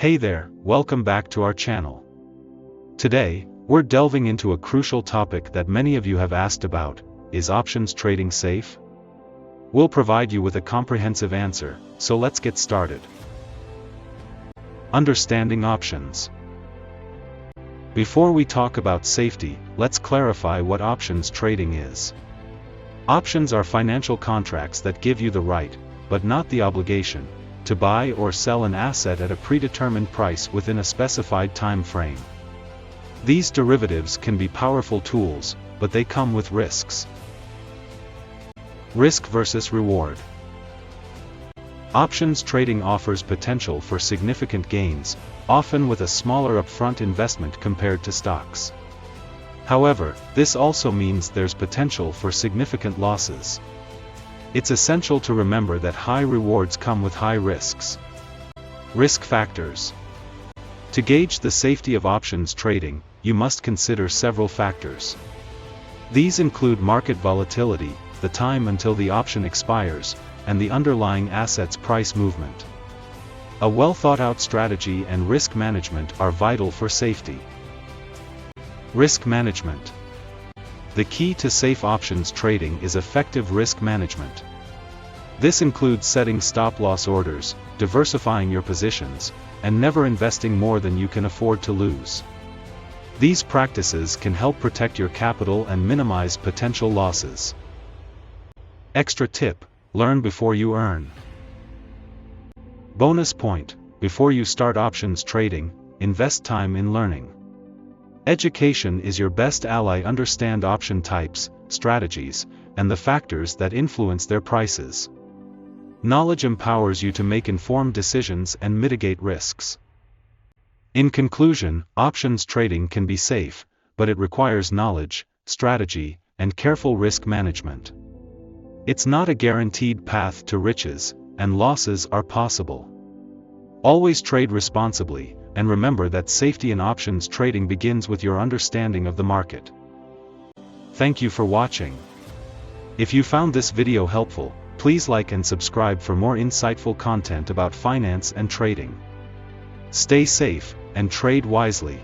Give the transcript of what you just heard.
Hey there, welcome back to our channel. Today, we're delving into a crucial topic that many of you have asked about: is options trading safe? We'll provide you with a comprehensive answer, so let's get started. Understanding options. Before we talk about safety, let's clarify what options trading is. Options are financial contracts that give you the right, but not the obligation, to buy or sell an asset at a predetermined price within a specified time frame. These derivatives can be powerful tools, but they come with risks. Risk versus reward. Options trading offers potential for significant gains, often with a smaller upfront investment compared to stocks. However, this also means there's potential for significant losses. It's essential to remember that high rewards come with high risks. Risk factors. To gauge the safety of options trading, you must consider several factors. These include market volatility, the time until the option expires, and the underlying asset's price movement. A well-thought-out strategy and risk management are vital for safety. Risk management. The key to safe options trading is effective risk management. This includes setting stop-loss orders, diversifying your positions, and never investing more than you can afford to lose. These practices can help protect your capital and minimize potential losses. Extra tip: learn before you earn. Bonus point: before you start options trading, invest time in learning. Education is your best ally. Understand option types, strategies, and the factors that influence their prices. Knowledge empowers you to make informed decisions and mitigate risks. In conclusion, options trading can be safe, but it requires knowledge, strategy, and careful risk management. It's not a guaranteed path to riches, and losses are possible. Always trade responsibly, and remember that safety in options trading begins with your understanding of the market. Thank you for watching. If you found this video helpful, please like and subscribe for more insightful content about finance and trading. Stay safe, and trade wisely.